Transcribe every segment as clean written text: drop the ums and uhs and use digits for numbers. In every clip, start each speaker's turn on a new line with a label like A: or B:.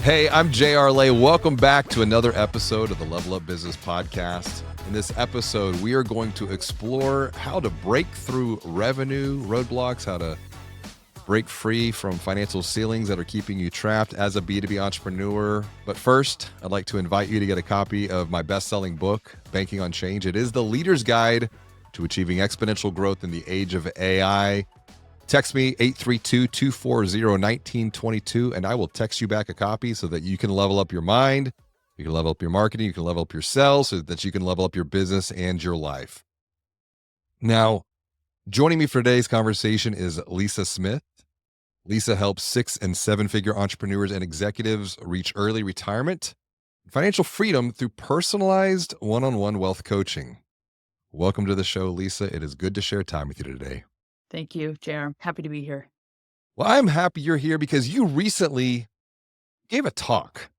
A: Hey, I'm JR Lay. Welcome back to another episode of the Level Up Business Podcast. In this episode, we are going to explore how to break through revenue roadblocks, how to break free from financial ceilings that are keeping you trapped as a B2B entrepreneur. But first, I'd like to invite you to get a copy of my best-selling book, Banking on Change. It is the leader's guide to achieving exponential growth in the age of AI. Text me 832-240-1922 and I will text you back a copy so that you can level up your mind, you can level up your marketing, you can level up your sales so that you can level up your business and your life. Now, joining me for today's conversation is Lisa Smith. Lisa helps 6- and 7-figure entrepreneurs and executives reach early retirement and financial freedom through personalized one-on-one wealth coaching. Welcome to the show, Lisa. It is good to share time with you today.
B: Thank you, JR. Happy to be here.
A: Well, I'm happy you're here because you recently gave a talk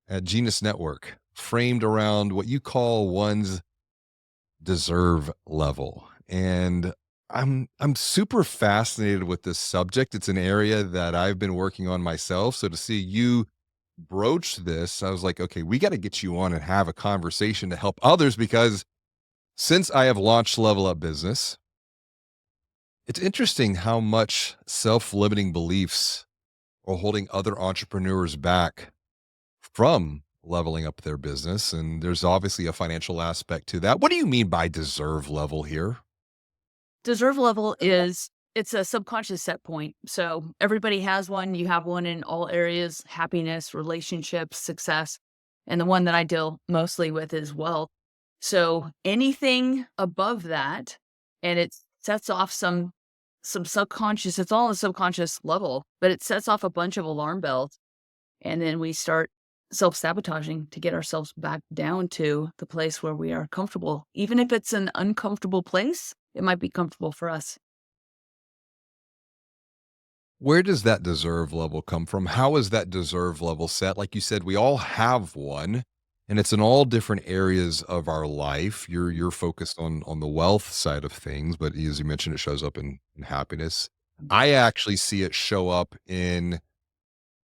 A: at Genius Network framed around what you call one's deserve level. And I'm super fascinated with this subject. It's an area that I've been working on myself. So to see you broach this, I was like, okay, we got to get you on and have a conversation to help others, because since I have launched Level Up Business, it's interesting how much self-limiting beliefs are holding other entrepreneurs back from leveling up their business. And there's obviously a financial aspect to that. What do you mean by deserve level here?
B: Deserve level it's a subconscious set point. So everybody has one. You have one in all areas: happiness, relationships, success. And the one that I deal mostly with is wealth. So anything above that, and it sets off some subconscious, it's all on a subconscious level, but it sets off a bunch of alarm bells. And then we start self-sabotaging to get ourselves back down to the place where we are comfortable. Even if it's an uncomfortable place, it might be comfortable for us.
A: Where does that deserve level come from? How is that deserve level set? Like you said, we all have one, and it's in all different areas of our life. You're focused on the wealth side of things, but as you mentioned, it shows up in happiness. I actually see it show up in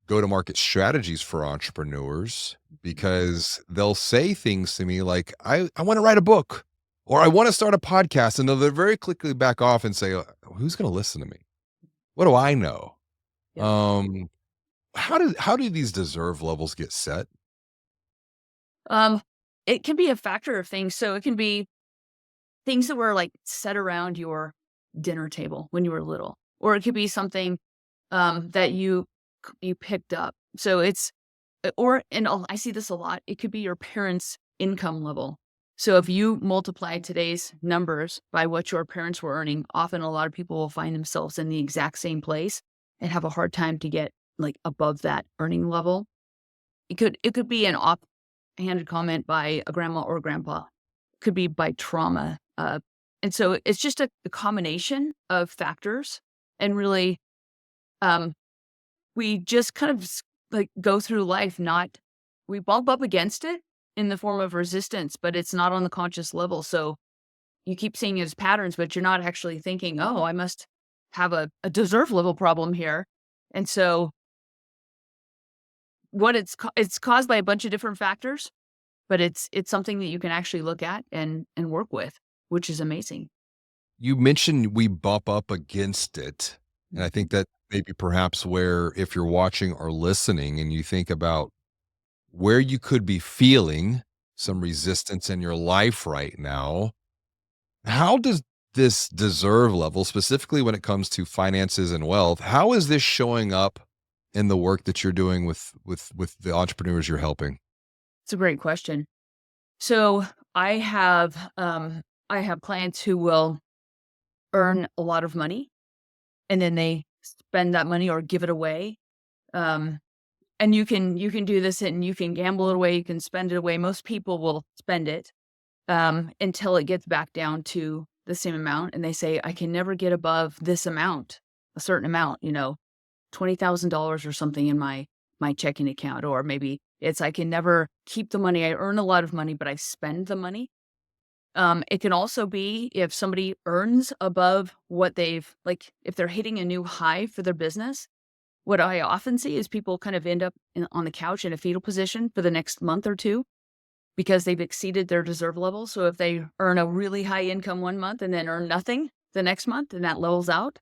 A: go-to-market strategies for entrepreneurs, because they'll say things to me like, I want to write a book, or I want to start a podcast. And they'll very quickly back off and say, who's going to listen to me? What do I know?
B: Yep.
A: Um, how do these deserve levels get set?
B: Um, it can be a factor of things. So it can be things that were like set around your dinner table when you were little, or it could be something that you picked up. So it's I see this a lot. It could be your parents' income level. So if you multiply today's numbers by what your parents were earning, often a lot of people will find themselves in the exact same place and have a hard time to get like above that earning level. It could be an offhanded comment by a grandma or grandpa. It could be by trauma. And so it's just a combination of factors. And really, um, we just kind of like go through life, not, we bump up against it in the form of resistance, but it's not on the conscious level. So you keep seeing it as patterns, but you're not actually thinking, oh, I must have a deserve level problem here. And so it's caused by a bunch of different factors, but it's something that you can actually look at and work with, which is amazing.
A: You mentioned we bump up against it. And I
B: Mhm.
A: think that maybe perhaps where, if you're watching or listening and you think about where you could be feeling some resistance in your life right now, how does this deserve level, specifically when it comes to finances and wealth, how is this showing up in the work that you're doing with the entrepreneurs you're helping?
B: It's a great question. So I have clients who will earn a lot of money and then they spend that money or give it away. Um, and you can do this and you can gamble it away, you can spend it away. Most people will spend it until it gets back down to the same amount, and they say, I can never get above this amount, a certain amount, $20,000 or something in my checking account, or maybe it's I can never keep the money. I earn a lot of money, but I spend the money. It can also be if somebody earns above what they've, like, if they're hitting a new high for their business, what I often see is people kind of end up on the couch in a fetal position for the next month or two because they've exceeded their deserve level. So if they earn a really high income one month and then earn nothing the next month, and that levels out,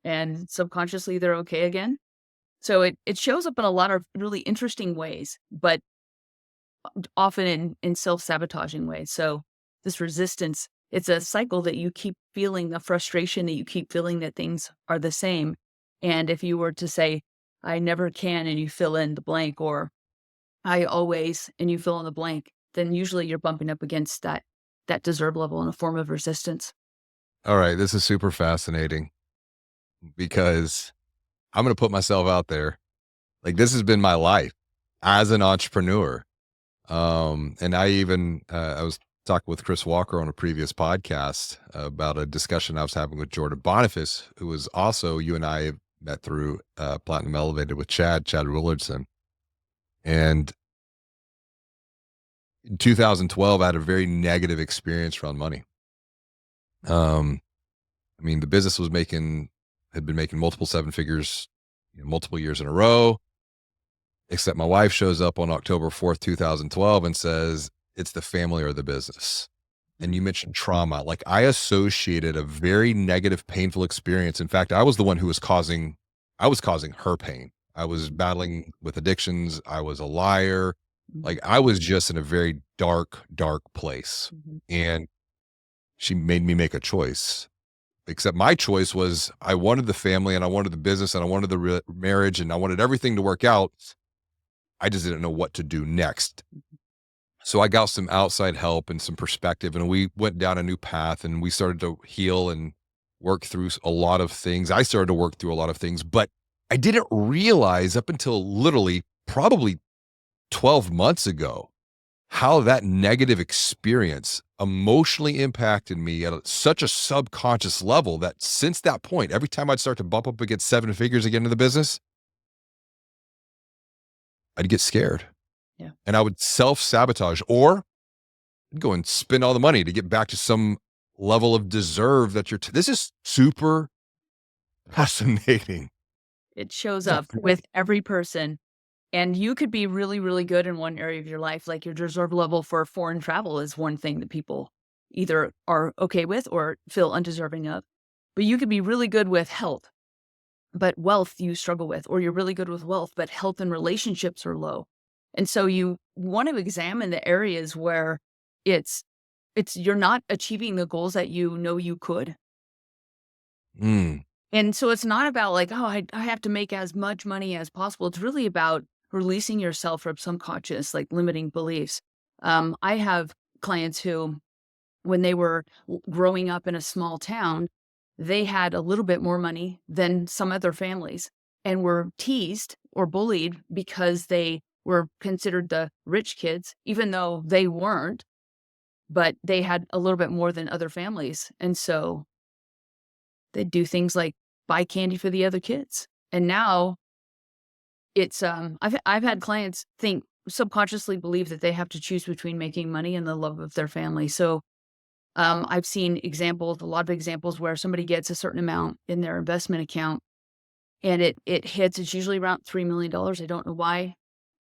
B: and subconsciously they're okay again. So it shows up in a lot of really interesting ways, but often in self-sabotaging ways. So this resistance, it's a cycle that you keep feeling, the frustration that you keep feeling that things are the same. And if you were to say, I never can, and you fill in the blank, or I always, and you fill in the blank, then usually you're bumping up against that deserve level in a form of resistance.
A: All right, this is super fascinating because I'm going to put myself out there. Like, this has been my life as an entrepreneur. And I was talking with Chris Walker on a previous podcast about a discussion I was having with Jordan Boniface, who was also, you and I met through Platinum Elevated with Chad Willardson. And in 2012, I had a very negative experience around money. Um, I mean, the business had been making multiple seven figures, multiple years in a row. Except my wife shows up on October 4th, 2012 and says, it's the family or the business. And you mentioned trauma. Like, I associated a very negative, painful experience. In fact, I was causing her pain. I was battling with addictions. I was a liar.
B: Mhm.
A: Like, I was just in a very dark, dark place.
B: Mhm.
A: And she made me make a choice. Except my choice was I wanted the family and I wanted the business and I wanted the marriage and I wanted everything to work out. I just didn't know what to do next. So I got some outside help and some perspective, and we went down a new path and we started to heal and work through a lot of things. I started to work through a lot of things, but I didn't realize up until literally probably 12 months ago how that negative experience emotionally impacted me at such a subconscious level that since that point, every time I'd start to bump up against seven figures again in the business, I'd get scared
B: Yeah.
A: and I would self sabotage or go and spend all the money to get back to some level of deserve that this is super fascinating.
B: It shows up with every person. And you could be really, really good in one area of your life, like your deserve level for foreign travel is one thing that people either are okay with or feel undeserving of. But you could be really good with health, but wealth you struggle with, or you're really good with wealth, but health and relationships are low. And so you want to examine the areas where it's you're not achieving the goals that you know you could.
A: Mm,
B: And so it's not about like, oh, I have to make as much money as possible. It's really about releasing yourself from subconscious, like limiting beliefs. I have clients who, when they were growing up in a small town, they had a little bit more money than some other families and were teased or bullied because they were considered the rich kids, even though they weren't, but they had a little bit more than other families. And so they do things like buy candy for the other kids. And now it's, I've had clients think subconsciously believe that they have to choose between making money and the love of their family. So, I've seen examples, a lot of examples where somebody gets a certain amount in their investment account and it hits, it's usually around $3 million. I don't know why.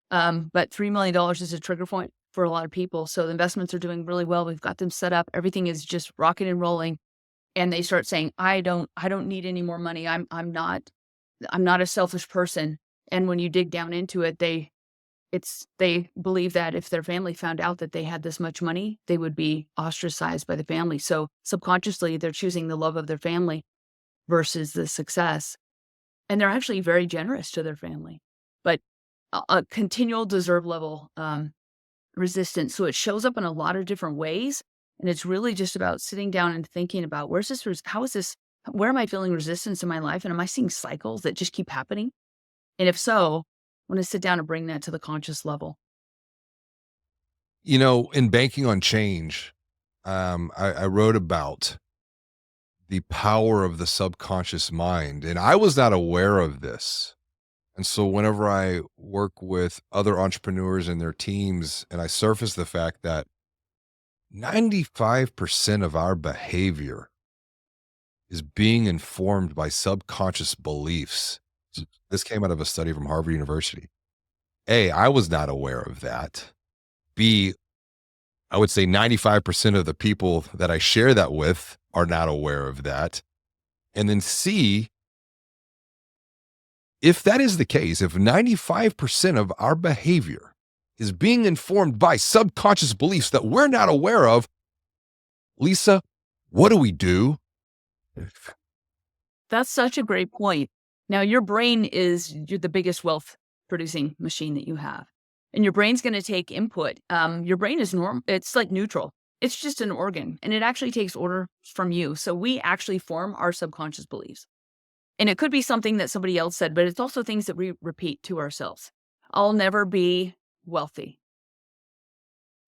B: But $3 million is a trigger point for a lot of people. So the investments are doing really well. We've got them set up. Everything is just rocking and rolling. And they start saying, I don't need any more money. I'm not a selfish person. And when you dig down into it, they believe that if their family found out that they had this much money, they would be ostracized by the family. So subconsciously, they're choosing the love of their family versus the success. And they're actually very generous to their family. But a continual deserve level resistance. So it shows up in a lot of different ways. And it's really just about sitting down and thinking about how is this, where am I feeling resistance in my life? And am I seeing cycles that just keep happening? And if so, I want to sit down and bring that to the conscious level.
A: in banking on change, I wrote about the power of the subconscious mind, and I was not aware of this. And so whenever I work with other entrepreneurs and their teams, and I surface the fact that 95% of our behavior is being informed by subconscious beliefs. This came out of a study from Harvard University. A, I was not aware of that. B, I would say 95% of the people that I share that with are not aware of that. And then C, if that is the case, if 95% of our behavior is being informed by subconscious beliefs that we're not aware of, Lisa, what do we do?
B: That's such a great point. Now, your brain is you're the biggest wealth producing machine that you have. And your brain's going to take input. Your brain is it's like neutral. It's just an organ and it actually takes orders from you. So we actually form our subconscious beliefs. And it could be something that somebody else said, but it's also things that we repeat to ourselves. I'll never be wealthy.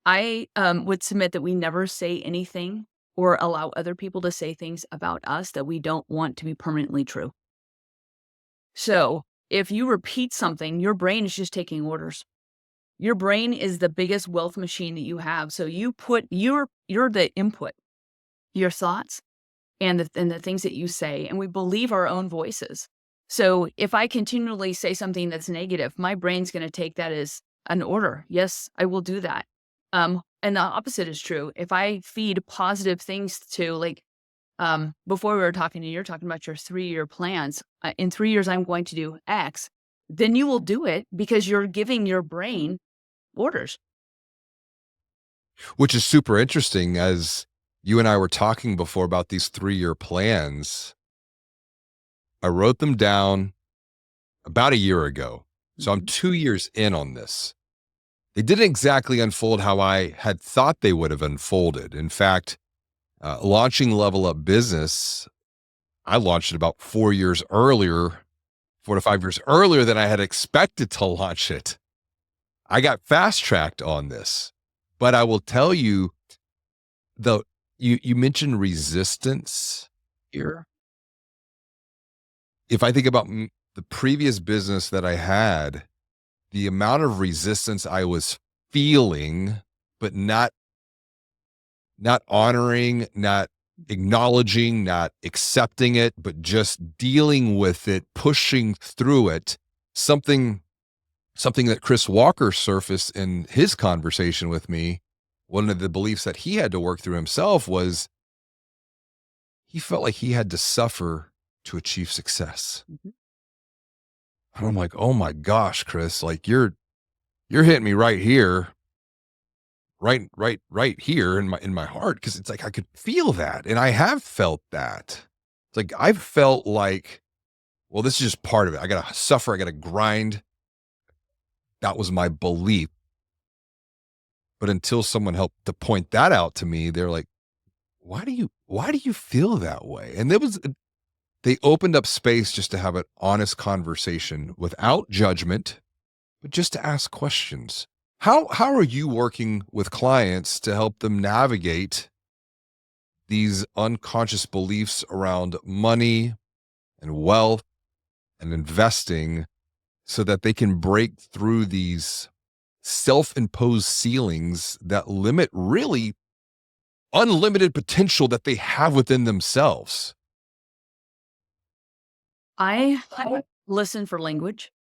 B: I would submit that we never say anything or allow other people to say things about us that we don't want to be permanently true. So if you repeat something, your brain is just taking orders. Your brain is the biggest wealth machine that you have. So you put you're the input, your thoughts and the things that you say, and we believe our own voices. So if I continually say something that's negative, my brain's going to take that as an order. Yes, I will do that. And the opposite is true. If I feed positive things to before we were talking and you're talking about your 3-year plans, in 3 years, I'm going to do X, then you will do it because you're giving your brain orders.
A: Which is super interesting as you and I were talking before about these 3-year plans. I wrote them down about a year ago. So I'm 2 years in on this. They didn't exactly unfold how I had thought they would have unfolded. In fact, launching Level Up Business, I launched it about 4 years earlier, 4 to 5 years earlier than I had expected to launch it. I got fast-tracked on this. But I will tell you, you mentioned resistance here. If I think about the previous business that I had, the amount of resistance I was feeling, but not honoring, not acknowledging, not accepting it, but just dealing with it, pushing through it. Something that Chris Walker surfaced in his conversation with me, one of the beliefs that he had to work through himself was he felt like he had to suffer to achieve success.
B: Mhm.
A: And I'm like, oh my gosh, Chris, like you're hitting me right here, right here in my heart. Cause it's like I could feel that. And I have felt that. It's like I've felt like, well, this is just part of it. I gotta suffer, I gotta grind. That was my belief. But until someone helped to point that out to me, they're like, why do you feel that way? And they opened up space just to have an honest conversation without judgment, but just to ask questions. How are you working with clients to help them navigate these unconscious beliefs around money and wealth and investing so that they can break through these self-imposed ceilings that limit really unlimited potential that they have within themselves?
B: I listen for language.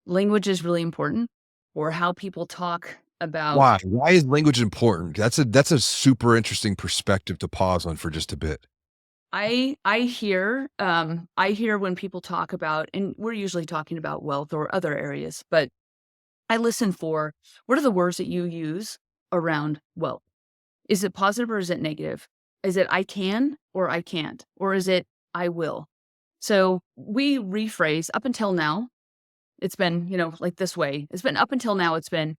B: Language is really important, or how people talk about.
A: Why? Why is language important? That's a super interesting perspective to pause on for just a bit.
B: I hear when people talk about, and we're usually talking about wealth or other areas, but I listen for what are the words that you use around wealth? Is it positive or is it negative? Is it I can or I can't? Or is it I will? So we rephrase up until now. It's been, like this way. It's been up until now, it's been,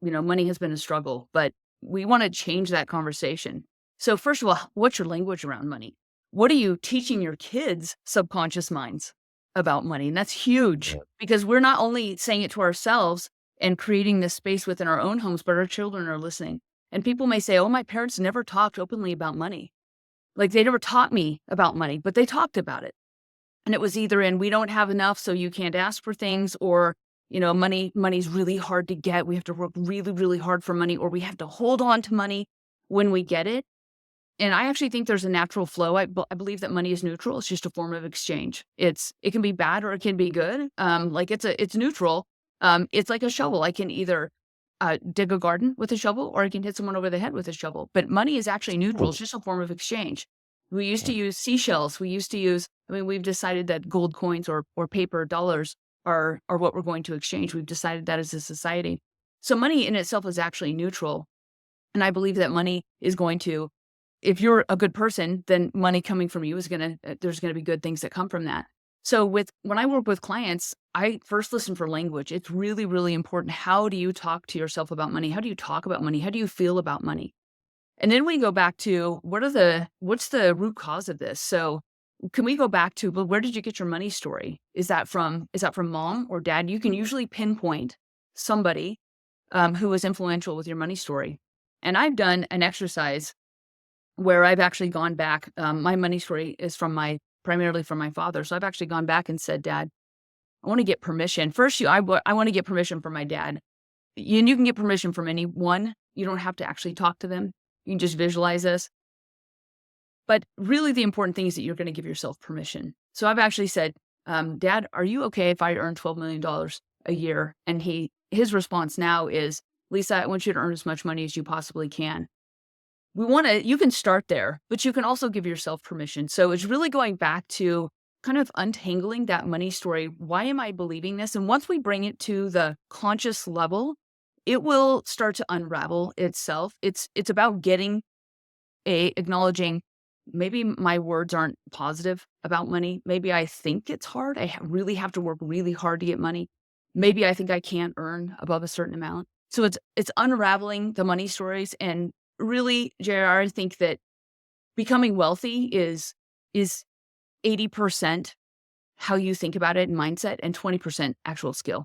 B: money has been a struggle, but we want to change that conversation. So first of all, what's your language around money? What are you teaching your kids' subconscious minds about money? And that's huge because we're not only saying it to ourselves and creating this space within our own homes, but our children are listening. And people may say, oh, my parents never talked openly about money. Like they never taught me about money, but they talked about it. And it was either in we don't have enough, so you can't ask for things, or, money's really hard to get. We have to work really, really hard for money, or we have to hold on to money when we get it. And I actually think there's a natural flow. I believe that money is neutral. It's just a form of exchange. It can be bad or it can be good. Like it's neutral. It's like a shovel. I can either dig a garden with a shovel or I can hit someone over the head with a shovel. But money is actually neutral. It's
A: Totally.
B: just a form of exchange. We used to
A: Right.
B: use seashells. We used to use, I mean, we've decided that gold coins or paper dollars are what we're going to exchange. We've decided that as a society. So money in itself is actually neutral. And I believe that money is going to, if you're a good person, then money coming from you is there's gonna be good things that come from that. So when I work with clients, I first listen for language. It's really, really important. How do you talk to yourself about money? How do you talk about money? How do you feel about money? And then we go back to what's the root cause of this? So can we go back to, well, where did you get your money story? Is that from mom or dad? You can usually pinpoint somebody who was influential with your money story. And I've done an exercise where I've actually gone back. My money story is primarily from my father. So I've actually gone back and said, Dad, I want to get permission. First, I want to get permission from my dad. You can get permission from anyone. You don't have to actually talk to them. You can just visualize this. But really, the important thing is that you're going to give yourself permission. So I've actually said, Dad, are you okay if I earn $12 million a year? And his response now is, Lisa, I want you to earn as much money as you possibly can. You can start there, but you can also give yourself permission. So it's really going back to kind of untangling that money story. Why am I believing this? And once we bring it to the conscious level, it will start to unravel itself. It's about acknowledging maybe my words aren't positive about money. Maybe I think it's hard. Really have to work really hard to get money. Maybe I think I can't earn above a certain amount. So it's unraveling the money stories. And really, JR, I think that becoming wealthy is 80% how you think about it and mindset and 20% actual skill.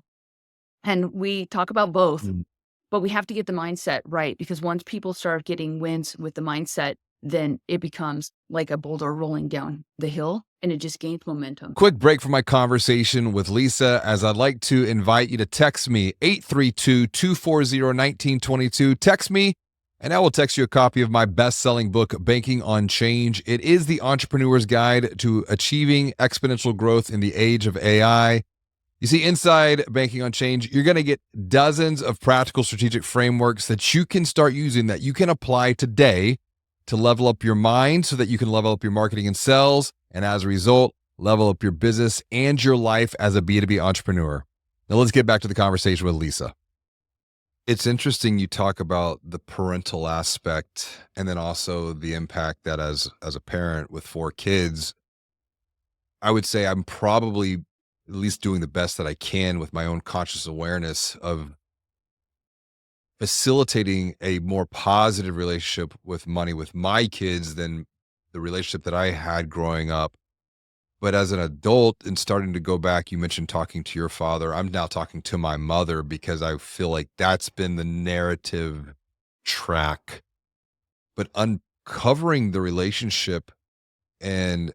B: And we talk about both,
A: Mm.
B: but we have to get the mindset right, because once people start getting wins with the mindset, then it becomes like a boulder rolling down the hill and it just gains momentum.
A: Quick break from my conversation with Lisa, as I'd like to invite you to text me 832-240-1922. Text me and I will text you a copy of my best-selling book, Banking on Change. It is the entrepreneur's guide to achieving exponential growth in the age of AI. You see, inside Banking on Change, you're going to get dozens of practical strategic frameworks that you can start using, that you can apply today to level up your mind so that you can level up your marketing and sales. And as a result, level up your business and your life as a B2B entrepreneur. Now let's get back to the conversation with Lisa. It's interesting you talk about the parental aspect and then also the impact that as a parent with 4 kids, I would say I'm probably at least doing the best that I can with my own conscious awareness of facilitating a more positive relationship with money with my kids than the relationship that I had growing up. But as an adult and starting to go back, you mentioned talking to your father. I'm now talking to my mother because I feel like that's been the narrative track. But uncovering the relationship and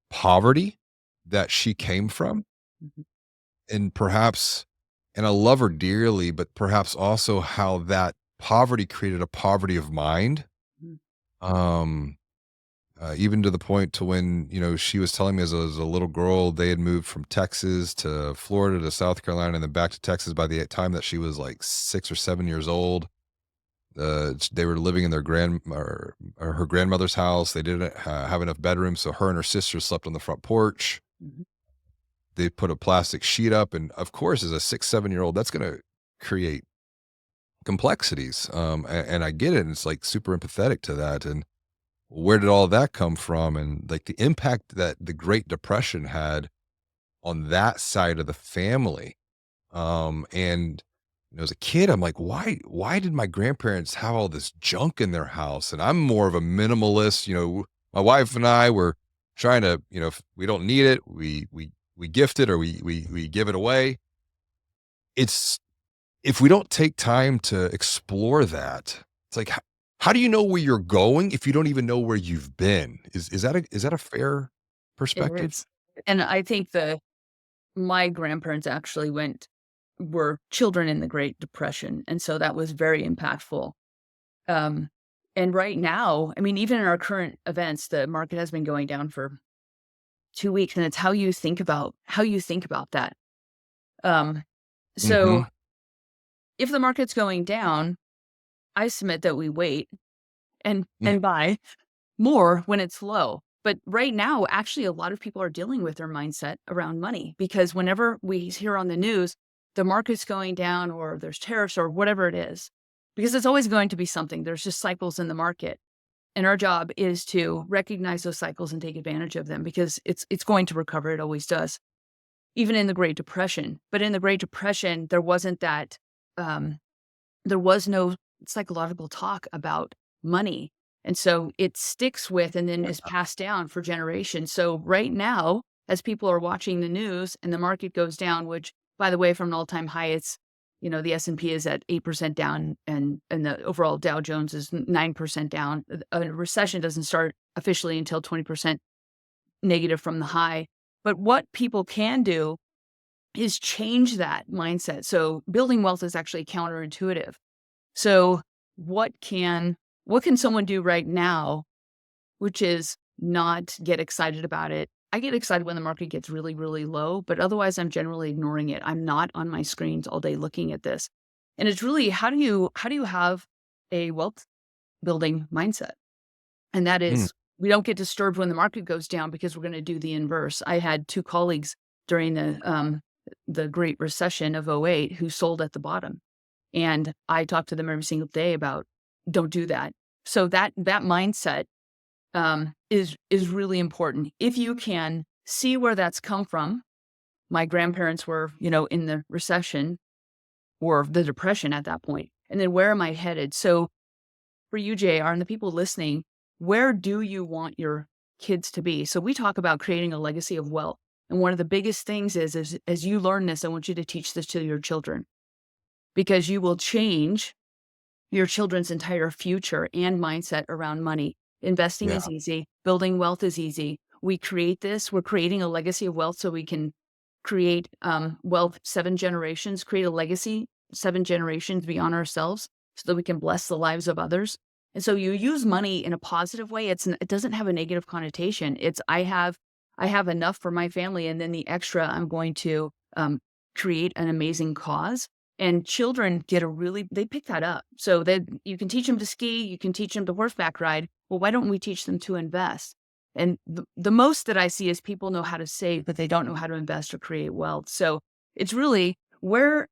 A: poverty that she came from,
B: Mhm.
A: and perhaps, and I love her dearly, but perhaps also how that poverty created a poverty of mind.
B: Mhm.
A: Um, Even to the point to when, she was telling me as a little girl, they had moved from Texas to Florida to South Carolina and then back to Texas by the time that she was like 6 or 7 years old. They were living in or her grandmother's house. They didn't have enough bedrooms, so her and her sister slept on the front porch.
B: Mhm.
A: They put a plastic sheet up, and of course, as a 6, 7-year old, that's going to create complexities. And I get it, and it's like super empathetic to that. And where did all that come from? And like the impact that the Great Depression had on that side of the family. And as a kid, I'm like, why did my grandparents have all this junk in their house? And I'm more of a minimalist. My wife and I were trying to, if we don't need it, we gift it or we give it away. It's If we don't take time to explore that, it's like, how do you know where you're going if you don't even know where you've been? Is that a fair
B: It
A: perspective?
B: is. And I think my grandparents actually were children in the Great Depression. And so that was very impactful. Um, And right now, I mean, even in our current events, the market has been going down for 2 weeks, and it's how you think about that. Um, so
A: Mhm.
B: if the market's going down, I submit that we wait
A: Mm.
B: and buy more when it's low. But right now, actually, a lot of people are dealing with their mindset around money because whenever we hear on the news, the market's going down or there's tariffs or whatever it is, because it's always going to be something. There's just cycles in the market. And our job is to recognize those cycles and take advantage of them because it's going to recover. It always does, even in the Great Depression. But in the Great Depression, there wasn't that, um, there was no psychological talk about money. And so it sticks with and then is passed down for generations. So right now, as people are watching the news and the market goes down, which by the way, from an all-time high, it's, the S&P is at 8% down and the overall Dow Jones is 9% down. A recession doesn't start officially until 20% negative from the high. But what people can do is change that mindset. So building wealth is actually counterintuitive. So what can someone do right now, which is not get excited about it? I get excited when the market gets really, really low, but otherwise I'm generally ignoring it. I'm not on my screens all day looking at this. And it's really how do you have a wealth building mindset? And that
A: Mm.
B: is we don't get disturbed when the market goes down because we're going to do the inverse. I had two colleagues during the Great Recession of '08 who sold at the bottom. And I talk to them every single day about don't do that. So that mindset is really important. If you can see where that's come from, my grandparents were, in the recession or the depression at that point. And then where am I headed? So for you, JR, and the people listening, where do you want your kids to be? So we talk about creating a legacy of wealth. And one of the biggest things is as you learn this, I want you to teach this to your children because you will change your children's entire future and mindset around money. Investing
A: Yeah.
B: is easy. Building wealth is easy. We're creating a legacy of wealth so we can create wealth 7 generations, create a legacy 7 generations beyond ourselves so that we can bless the lives of others. And so you use money in a positive way. It doesn't have a negative connotation. It's I have enough for my family and then the extra I'm going to create an amazing cause. And children they pick that up. So that you can teach them to ski, you can teach them to horseback ride. Well, why don't we teach them to invest? And the most that I see is people know how to save, but they don't know how to invest or create wealth. So it's really where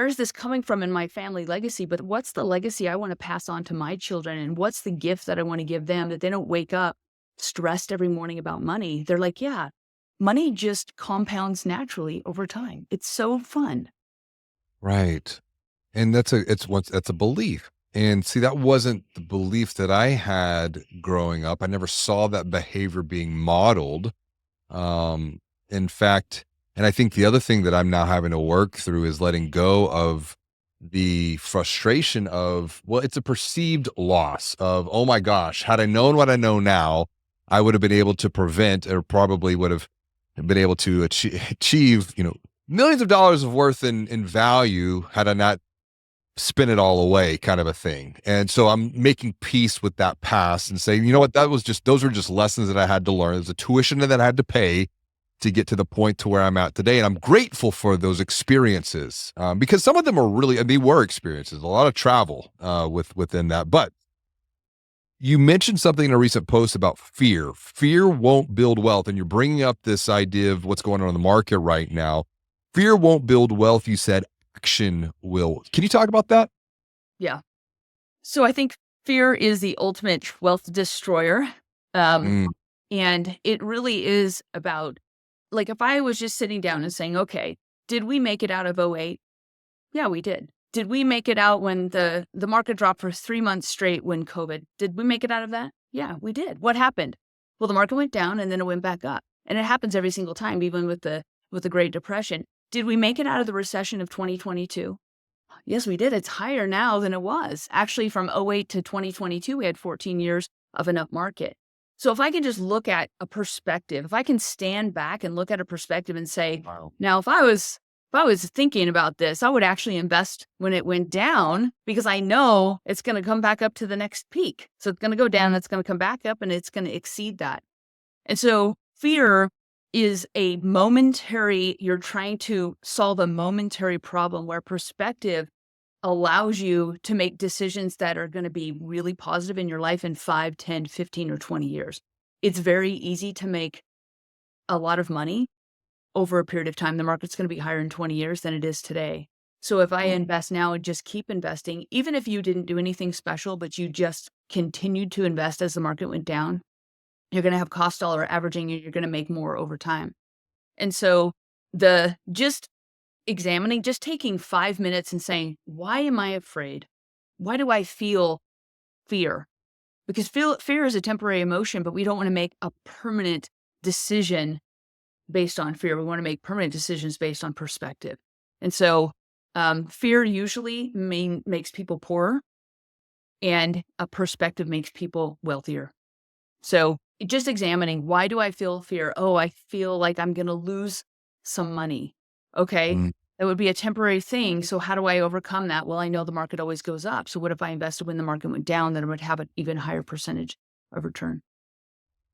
B: is this coming from in my family legacy? But what's the legacy I want to pass on to my children? And what's the gift that I want to give them that they don't wake up stressed every morning about money? They're like, yeah, money just compounds naturally over time. It's so fun.
A: Right. And that's a belief. And see, that wasn't the belief that I had growing up. I never saw that behavior being modeled. Um, in fact, and I think the other thing that I'm now having to work through is letting go of the frustration of, well, it's a perceived loss of, oh my gosh, had I known what I know now, I would have been able to prevent or probably would have been able to achieve, millions of dollars of worth in value had I not spin it all away kind of a thing. And so I'm making peace with that past and saying, you know what, those were just lessons that I had to learn. There's a tuition that I had to pay to get to the point to where I'm at today. And I'm grateful for those experiences because some of them are really, they were experiences, a lot of travel within that. But you mentioned something in a recent post about fear. Fear won't build wealth. And you're bringing up this idea of what's going on in the market right now. Fear won't build wealth. You said action will. Can you talk about that?
B: Yeah. So I think fear is the ultimate wealth destroyer. Um,
A: Mm.
B: and it really is about, like, if I was just sitting down and saying, okay, did we make it out of '08? Yeah, we did. Did we make it out when the market dropped for 3 months straight when COVID? Did we make it out of that? Yeah, we did. What happened? Well, the market went down and then it went back up. And it happens every single time, even with the Great Depression. Did we make it out of the recession of 2022? Yes, we did. It's higher now than it was. Actually, from '08 to 2022, we had 14 years of an up market. So if I can just look at a perspective, if I can stand back and look at a perspective and say,
A: Wow.
B: now, if I was if I was thinking about this, I would actually invest when it went down because I know it's going to come back up to the next peak. So it's going to go down, it's going to come back up, and it's going to exceed that. And so fear is a momentary, you're trying to solve a momentary problem, where perspective allows you to make decisions that are going to be really positive in your life in 5, 10, 15, or 20 years. It's very easy to make a lot of money over a period of time. The market's going to be higher in 20 years than it is today. So if I invest now and just keep investing, even if you didn't do anything special, but you just continued to invest as the market went down, you're going to have cost dollar averaging and you're going to make more over time. And so the just examining, just taking 5 minutes and saying, why am I afraid? Why do I feel fear? Because fear is a temporary emotion, but we don't want to make a permanent decision based on fear. We want to make permanent decisions based on perspective. And so fear usually makes people poorer, and a perspective makes people wealthier. So just examining, why do I feel fear? Oh, I feel like I'm going to lose some money. Okay.
A: Mm.
B: That would be a temporary thing. So how do I overcome that? Well, I know the market always goes up. So what if I invested when the market went down? Then I would have an even higher percentage of return.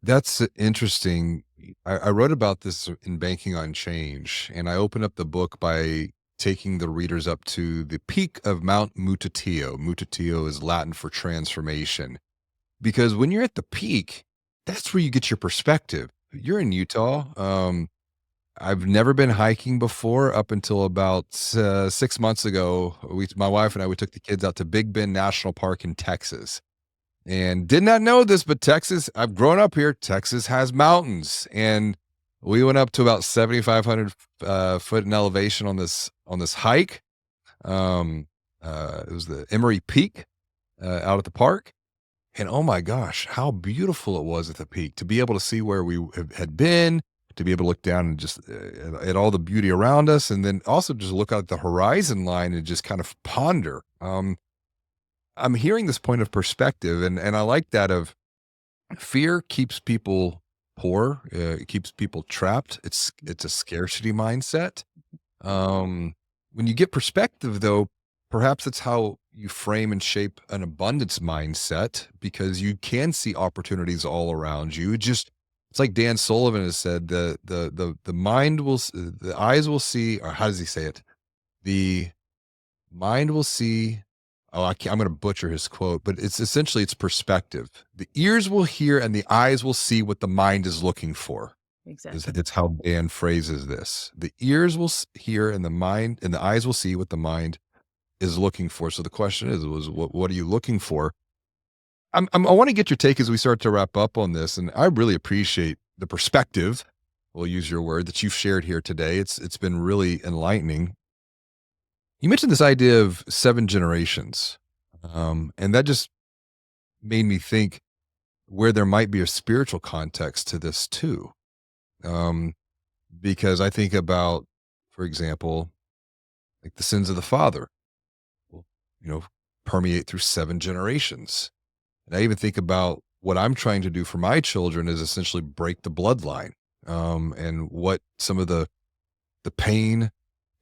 A: That's interesting. I wrote about this in Banking on Change, and I opened up the book by taking the readers up to the peak of Mount Mutatio. Mutatio is Latin for transformation. Because when you're at the peak, that's where you get your perspective. You're in Utah. I've never been hiking before up until about 6 months ago. My wife and I, we took the kids out to Big Bend National Park in Texas. And did not know this, but Texas, I've grown up here. Texas has mountains, and we went up to about 7,500 foot in elevation on this hike. Um, it was the Emery Peak out at the park, and oh my gosh, how beautiful it was at the peak to be able to see where had been, to be able to look down and just at all the beauty around us, and then also just look out at the horizon line and just kind of ponder. I'm hearing this point of perspective, and I like that of fear keeps people poor, it keeps people trapped. It's a scarcity mindset. When you get perspective, though, perhaps it's how you frame and shape an abundance mindset, because you can see opportunities all around you. It's like Dan Sullivan has said, the mind will, the eyes will see, or how does he say it? The mind will see. Oh, I'm going to butcher his quote, but it's essentially it's perspective. The ears will hear and the eyes will see what the mind is looking for.
B: Exactly.
A: It's how Dan phrases this. The ears will hear and the eyes will see what the mind is looking for. So the question was what are you looking for? I want to get your take as we start to wrap up on this, and I really appreciate the perspective. We'll use your word that you've shared here today. It's been really enlightening. You mentioned this idea of 7 generations, and that just made me think where there might be a spiritual context to this too. Um, because I think about, for example, like the sins of the father, will, you know, permeate through 7 generations. And I even think about what I'm trying to do for my children is essentially break the bloodline, and what some of the pain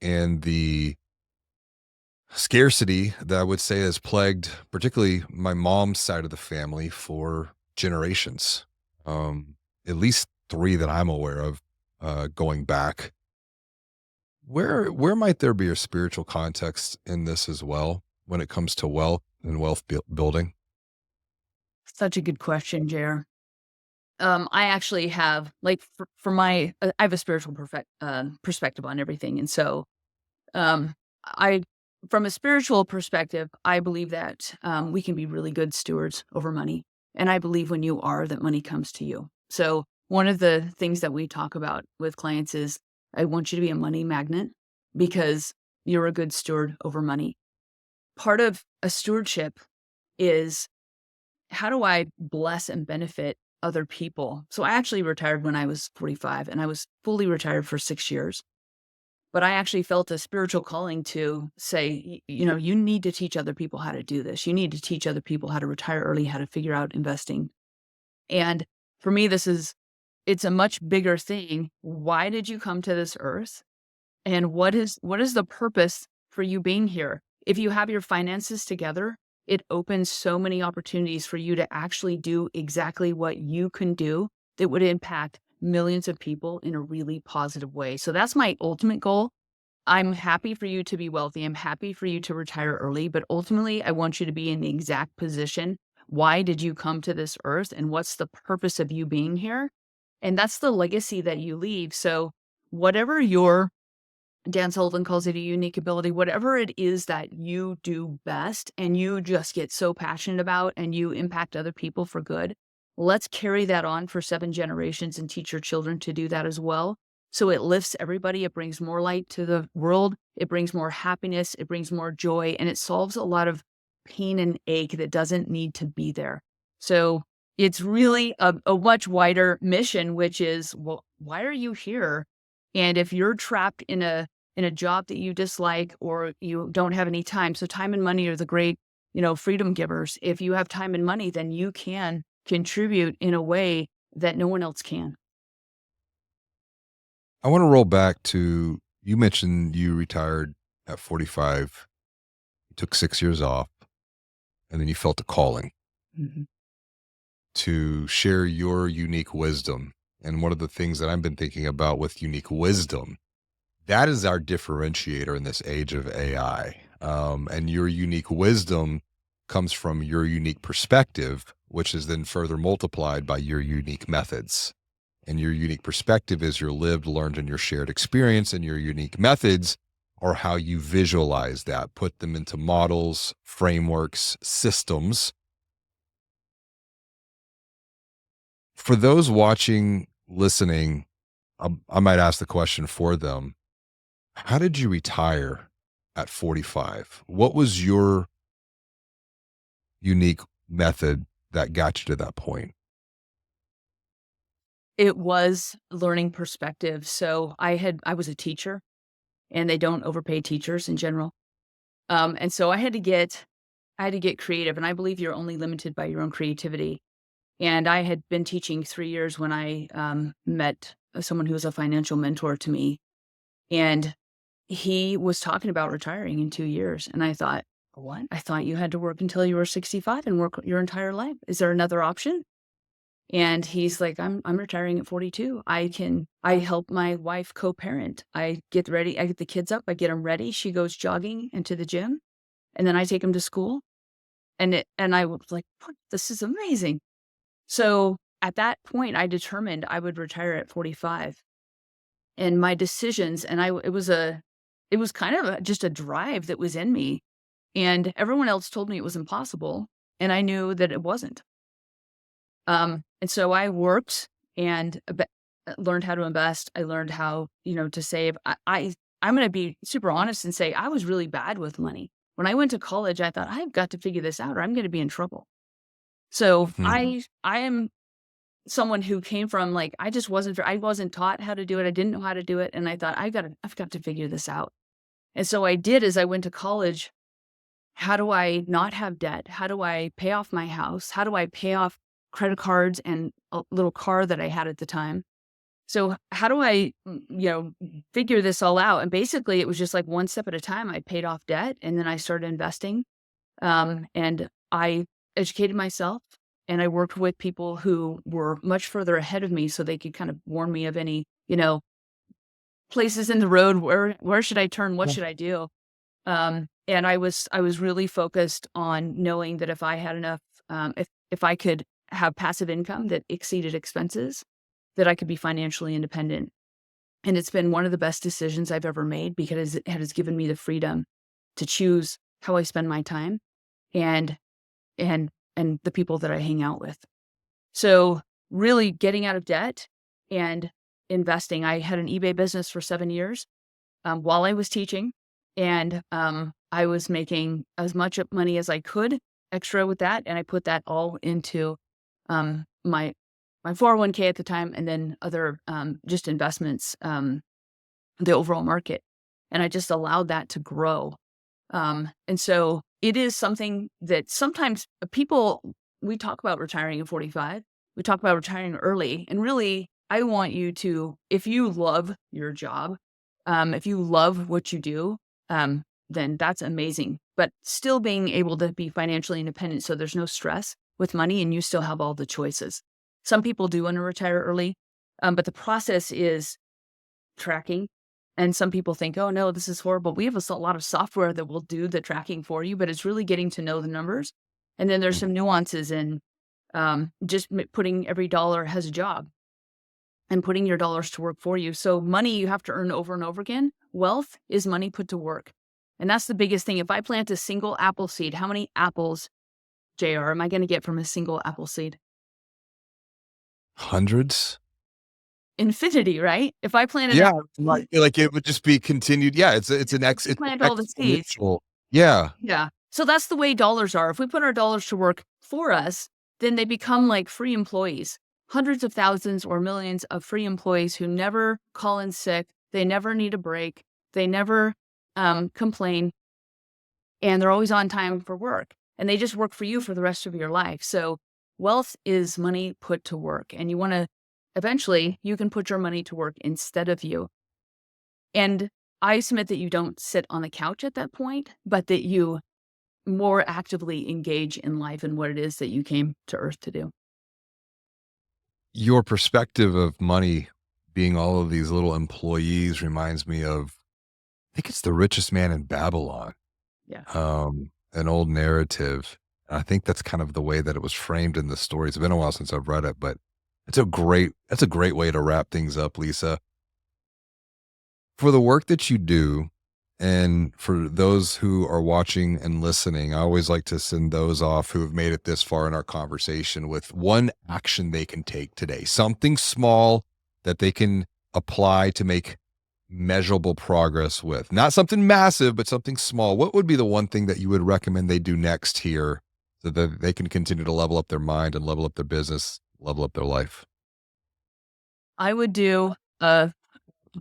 A: and the scarcity that I would say has plagued particularly my mom's side of the family for generations. At least 3 that I'm aware of, going back. Where might there be a spiritual context in this as well when it comes to wealth and building?
B: Such a good question, Jer. I actually have, like, for my, I have a spiritual perspective on everything. And so, um, I, from a spiritual perspective, I believe that we can be really good stewards over money. And I believe when you are, that money comes to you. So one of the things that we talk about with clients is I want you to be a money magnet because you're a good steward over money. Part of a stewardship is, how do I bless and benefit other people? So I actually retired when I was 45, and I was fully retired for 6 years. But I actually felt a spiritual calling to say, you need to teach other people how to do this. You need to teach other people how to retire early, how to figure out investing. And for me, it's a much bigger thing. Why did you come to this earth? And what is the purpose for you being here? If you have your finances together, it opens so many opportunities for you to actually do exactly what you can do that would impact millions of people in a really positive way. So that's my ultimate goal. I'm happy for you to be wealthy. I'm happy for you to retire early, but ultimately, I want you to be in the exact position. Why did you come to this earth and what's the purpose of you being here? And that's the legacy that you leave. So, whatever your Dan Sullivan calls it a unique ability, whatever it is that you do best and you just get so passionate about and you impact other people for good, let's carry that on for 7 generations and teach your children to do that as well. So it lifts everybody. It brings more light to the world. It brings more happiness. It brings more joy. And it solves a lot of pain and ache that doesn't need to be there. So it's really a much wider mission, which is, well, why are you here? And if you're trapped in a job that you dislike or you don't have any time. So time and money are the great, freedom givers. If you have time and money, then you can contribute in a way that no one else can.
A: I want to roll back to you mentioned you retired at 45, you took 6 years off, and then you felt a calling
B: Mhm.
A: to share your unique wisdom. And one of the things that I've been thinking about with unique wisdom, that is our differentiator in this age of AI. And your unique wisdom comes from your unique perspective, which is then further multiplied by your unique methods. And your unique perspective is your lived, learned, and your shared experience. And your unique methods are how you visualize that, put them into models, frameworks, systems. For those watching, listening, I might ask the question for them. How did you retire at 45? What was your unique method that got you to that point?
B: It was learning perspective. So I was a teacher and they don't overpay teachers in general. And so I had to get creative, and I believe you're only limited by your own creativity. And I had been teaching 3 years when I met someone who was a financial mentor to me. And he was talking about retiring in 2 years. And I thought, what? I thought you had to work until you were 65 and work your entire life. Is there another option? And he's like, I'm retiring at 42. I help my wife co-parent. I get ready, I get the kids up, I get them ready. She goes jogging into the gym, and then I take them to school. And I was like, "What? This is amazing." So at that point, I determined I would retire at 45. And my decisions, and it was kind of just a drive that was in me. And everyone else told me it was impossible. And I knew that it wasn't. And so I worked and learned how to invest. I learned how, to save. I'm going to be super honest and say I was really bad with money. When I went to college, I thought I've got to figure this out or I'm going to be in trouble. So
A: Mhm.
B: I am someone who came from like I wasn't taught how to do it. I didn't know how to do it, and I thought I've got to figure this out. And so I did as I went to college. How do I not have debt? How do I pay off my house? How do I pay off credit cards and a little car that I had at the time? So how do I, figure this all out? And basically, it was just like one step at a time. I paid off debt, and then I started investing. And I educated myself, and I worked with people who were much further ahead of me, so they could kind of warn me of any, places in the road. Where should I turn? What
A: Yeah.
B: should I do? And I was really focused on knowing that if I had enough, if I could have passive income that exceeded expenses, that I could be financially independent. And it's been one of the best decisions I've ever made because it has given me the freedom to choose how I spend my time and and the people that I hang out with. So really getting out of debt and investing. I had an eBay business for 7 years while I was teaching, and I was making as much money as I could extra with that, and I put that all into my 401k at the time, and then other just investments, the overall market, and I just allowed that to grow. And so it is something that sometimes people we talk about retiring at 45, we talk about retiring early, and really, I want you to, if you love your job, If you love what you do, then that's amazing. But still being able to be financially independent so there's no stress with money and you still have all the choices. Some people do want to retire early, but the process is tracking. And some people think, oh no, this is horrible. We have a lot of software that will do the tracking for you, but it's really getting to know the numbers. And then there's some nuances in just putting every dollar has a job and putting your dollars to work for you. So money you have to earn over and over again. Wealth is money put to work. And that's the biggest thing. If I plant a single apple seed, how many apples, JR, am I going to get from a single apple seed?
A: Hundreds?
B: Infinity, right? If I planted
A: Yeah, like it would just be continued. Yeah, it's it's
B: plant all the seeds.
A: exponential. Yeah.
B: Yeah. So that's the way dollars are. If we put our dollars to work for us, then they become like free employees. Hundreds of thousands or millions of free employees who never call in sick. They never need a break. They never complain. And they're always on time for work. And they just work for you for the rest of your life. So wealth is money put to work. And you want to, eventually, you can put your money to work instead of you. And I submit that you don't sit on the couch at that point, but that you more actively engage in life and what it is that you came to Earth to do.
A: Your perspective of money being all of these little employees reminds me of, I think it's The Richest Man in Babylon,
B: Yeah.
A: an old narrative. I think that's kind of the way that it was framed in the story. It's been a while since I've read it, but that's a great way to wrap things up, Lisa. For the work that you do, and for those who are watching and listening, I always like to send those off who have made it this far in our conversation with one action they can take today, something small that they can apply to make measurable progress with. Not something massive, but something small. What would be the one thing that you would recommend they do next here so that they can continue to level up their mind and level up their business, level up their life?
B: I would do a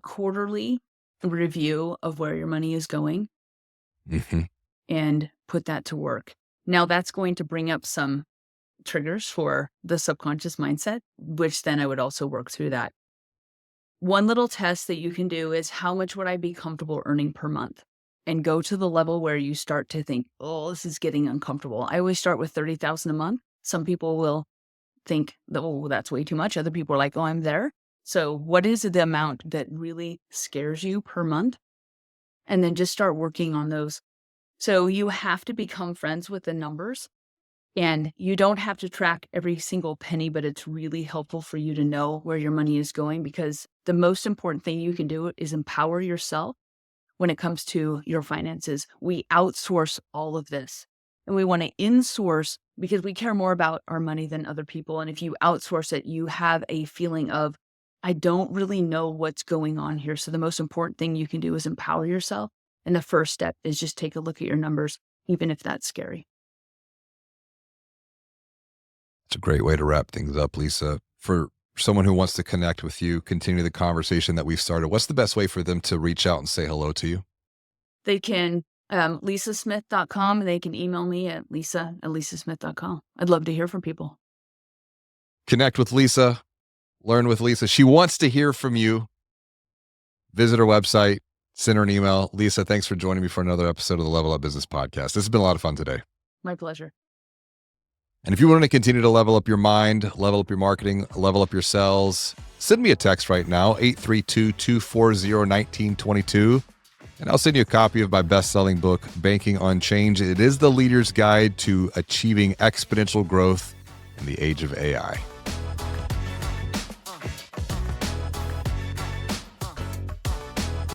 B: quarterly review of where your money is going
A: Hmm.
B: and put that to work. Now that's going to bring up some triggers for the subconscious mindset, which then I would also work through that. One little test that you can do is how much would I be comfortable earning per month? And go to the level where you start to think, oh, this is getting uncomfortable. I always start with 30,000 a month. Some people will think, oh, that's way too much. Other people are like, oh, I'm there. So what is the amount that really scares you per month? And then just start working on those. So you have to become friends with the numbers. And you don't have to track every single penny, but it's really helpful for you to know where your money is going, because the most important thing you can do is empower yourself when it comes to your finances. We outsource all of this and we want to insource because we care more about our money than other people. And if you outsource it, you have a feeling of, I don't really know what's going on here. So the most important thing you can do is empower yourself. And the first step is just take a look at your numbers, even if that's scary.
A: It's a great way to wrap things up, Lisa. For someone who wants to connect with you, continue the conversation that we've started, what's the best way for them to reach out and say hello to you?
B: They can lisasmith.com, and they can email me at lisa@lisasmith.com. I'd love to hear from people.
A: Connect with Lisa, learn with Lisa. She wants to hear from you. Visit her website, send her an email. Lisa, thanks for joining me for another episode of the Level Up Business Podcast. This has been a lot of fun today.
B: My pleasure.
A: And if you want to continue to level up your mind, level up your marketing, level up your sales, send me a text right now, 832-240-1922. And I'll send you a copy of my best-selling book, Banking on Change. It is the leader's guide to achieving exponential growth in the age of AI.